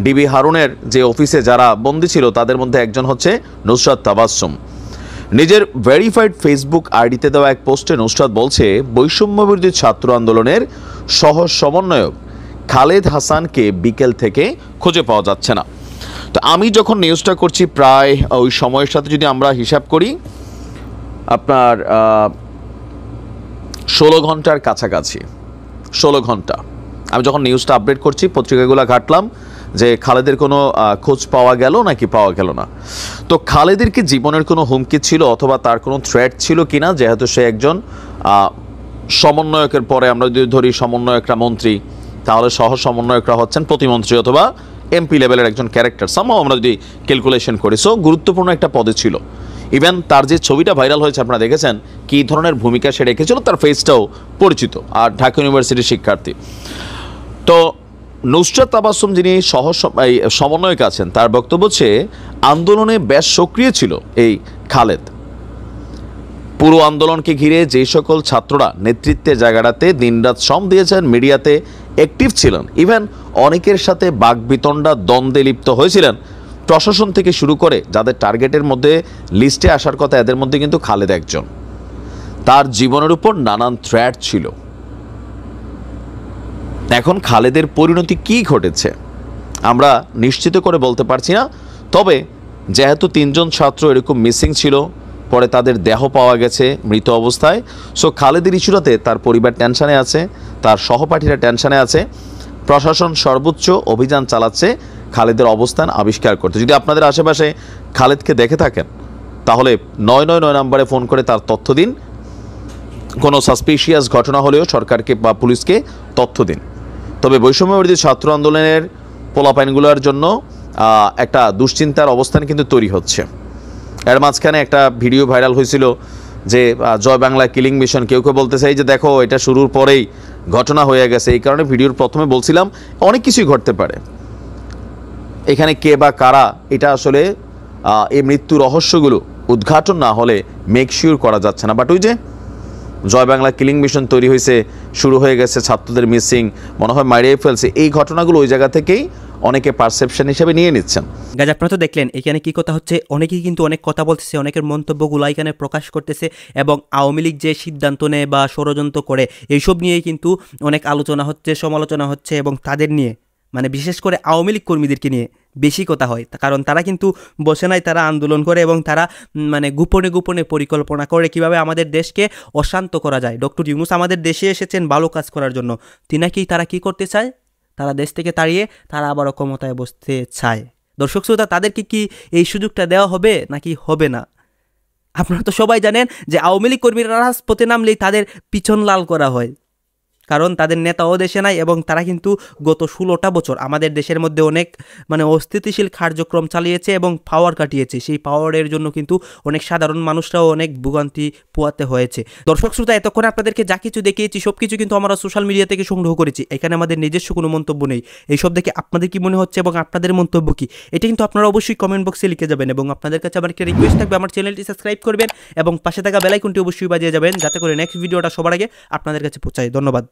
ডিবি হারুনের যে অফিসে যারা বন্দী ছিল তাদের মধ্যে একজন হচ্ছে নুসরাত তাবাসসুম। নিজের ভেরিফাইড ফেসবুক আইডিতে দেওয়া এক পোস্টে নুসরাত বলছে বৈষম্য বিরোধী ছাত্র আন্দোলনের সহ সমন্বয়ক খালেদ হাসানকে বিকেল থেকে খুঁজে পাওয়া যাচ্ছে না। তো আমি যখন নিউজটা করছি প্রায় ওই সময়ের সাথে যদি আমরা হিসাব করি আপনার 16 ঘন্টার কাছাকাছি, 16 ঘন্টা আমি যখন নিউজটা আপডেট করছি পত্রিকাগুলো ঘাটলাম যে খালেদের কোনো খোঁজ পাওয়া গেল নাকি পাওয়া গেল না। তো খালেদের কি জীবনের কোনো হুমকি ছিল অথবা তার কোনো থ্রেট ছিল কিনা, যেহেতু সে একজন সমন্বয়কের পরে আমরা যদি ধরি সমন্বয়করা মন্ত্রী, তাহলে সহ সমন্বয়করা হচ্ছেন প্রতিমন্ত্রী অথবা এমপি লেভেলের একজন ক্যারেক্টার, সামহাও আমরা যদি ক্যালকুলেশন করি। সো গুরুত্বপূর্ণ একটা পদে ছিল। ইভেন তার যে ছবিটা ভাইরাল হয়েছে আপনারা দেখেছেন কী ধরনের ভূমিকা সে রেখেছিল, তার ফেসটাও পরিচিত, আর ঢাকা ইউনিভার্সিটির শিক্ষার্থী। তো নুসরাত তাবাসসুম যিনি সমন্বয়ক আছেন তার বক্তব্য হচ্ছে আন্দোলনে বেশ সক্রিয় ছিল এই খালেদ। পুরো আন্দোলনকে ঘিরে যে সকল ছাত্ররা নেতৃত্বের জায়গাটাতে দিনরাত শ্রম দিয়েছেন, মিডিয়াতে অ্যাক্টিভ ছিলেন, ইভেন অনেকের সাথে বাকবিতণ্ডা দ্বন্দ্বে লিপ্ত হয়েছিলেন, প্রশাসন থেকে শুরু করে যাদের টার্গেটের মধ্যে লিস্টে আসার কথা এদের মধ্যে কিন্তু খালেদ একজন। তার জীবনের উপর নানান থ্রেট ছিল। এখন খালেদের পরিণতি কি ঘটেছে আমরা নিশ্চিত করে বলতে পারছি না। তবে যেহেতু 3 জন ছাত্র এরকম মিসিং ছিল, পরে তাদের দেহ পাওয়া গেছে মৃত অবস্থায়, সো খালেদের ইস্যুটাতে তার পরিবার টেনশনে আছে, তার সহপাঠীরা টেনশনে আছে। প্রশাসন সর্বোচ্চ অভিযান চালাচ্ছে খালেদের অবস্থান আবিষ্কার করতে। যদি আপনাদের আশেপাশে খালেদকে দেখে থাকেন তাহলে 999 নম্বরে ফোন করে তার তথ্য দিন। কোনো সাসপিশিয়াস ঘটনা হলেও সরকারকে বা পুলিশকে তথ্য দিন। তবে বৈষম্য বিরোধী ছাত্র আন্দোলনের পোলাপাইনগুলোর জন্য একটা দুশ্চিন্তার অবস্থান কিন্তু তৈরি হচ্ছে। এর মাঝখানে একটা ভিডিও ভাইরাল হয়েছিল যে জয় বাংলা কিলিং মিশন, কেউ কেউ বলতে চাই যে দেখো এটা শুরুর পরেই ঘটনা হয়ে গেছে। এই কারণে ভিডিওর প্রথমে বলছিলাম অনেক কিছুই ঘটতে পারে, এখানে কে বা কারা, এটা আসলে এই মৃত্যু রহস্যগুলো উদ্ঘাটন না হলে মেক শিওর করা যাচ্ছে না। বাট ওই যে জয় বাংলা কিলিং মিশন তৈরি হয়েছে, শুরু হয়ে গেছে, ছাত্রদের মিসিং, মনে হয় মারিয়ে ফেলছে, এই ঘটনাগুলো ওই জায়গা থেকেই অনেকে পারসেপশন হিসেবে নিয়ে নিচ্ছেন। গাইজ আপনারা তো দেখলেন এখানে কি কথা হচ্ছে, অনেকেই কিন্তু অনেক কথা বলতেছে, অনেকের মন্তব্যগুলো এখানে প্রকাশ করতেছে এবং আওয়ামী লীগ যে সিদ্ধান্ত নেয় বা ষড়যন্ত্র করে এইসব নিয়েই কিন্তু অনেক আলোচনা হচ্ছে, সমালোচনা হচ্ছে এবং তাদের নিয়ে মানে বিশেষ করে আওয়ামী লীগ কর্মীদেরকে নিয়ে বেশি কথা হয়, কারণ তারা কিন্তু বসে নাই, তারা আন্দোলন করে এবং তারা মানে গোপনে গোপনে পরিকল্পনা করে কিভাবে আমাদের দেশকে অশান্ত করা যায়। ডক্টর ইউনূস আমাদের দেশে এসেছেন ভালো কাজ করার জন্য, তিনাকেই তারা কি করতে চায়, তারা দেশ থেকে তাড়িয়ে তারা আবারও ক্ষমতায় বসতে চায়। দর্শক শ্রোতা, তাদেরকে কি এই সুযোগটা দেওয়া হবে নাকি হবে না? আপনারা তো সবাই জানেন যে আওয়ামী লীগ কর্মীরা রাজপথে নামলেই তাদের পিছন লাল করা হয়, কারণ তাদের নেতাও দেশে নাই এবং তারা কিন্তু গত 16টা বছর আমাদের দেশের মধ্যে অনেক মানে অস্থিতিশীল কার্যক্রম চালিয়েছে এবং পাওয়ার কাটিয়েছে। সেই পাওয়ারের জন্য কিন্তু অনেক সাধারণ মানুষরাও অনেক ভোগান্তি পোয়াতে হয়েছে। দর্শক শ্রোতা, এতক্ষণ আপনাদেরকে যা কিছু দেখিয়েছি সব কিছু কিন্তু আমরা সোশ্যাল মিডিয়া থেকে সংগ্রহ করেছি, এখানে আমাদের নিজস্ব কোনো মন্তব্য নেই। এইসব দেখে আপনাদের কি মনে হচ্ছে এবং আপনাদের মন্তব্য কি, এটা কিন্তু আপনারা অবশ্যই কমেন্ট বক্সে লিখে যাবেন এবং আপনাদের কাছে আমার একটা রিকোয়েস্ট থাকবে, আমার চ্যানেলটি সাবস্ক্রাইব করবেন এবং পাশে থাকা বেল আইকনটি অবশ্যই বাজিয়ে যাবেন যাতে করে নেক্সট ভিডিওটা সবার আগে আপনাদের কাছে পৌঁছায়। ধন্যবাদ।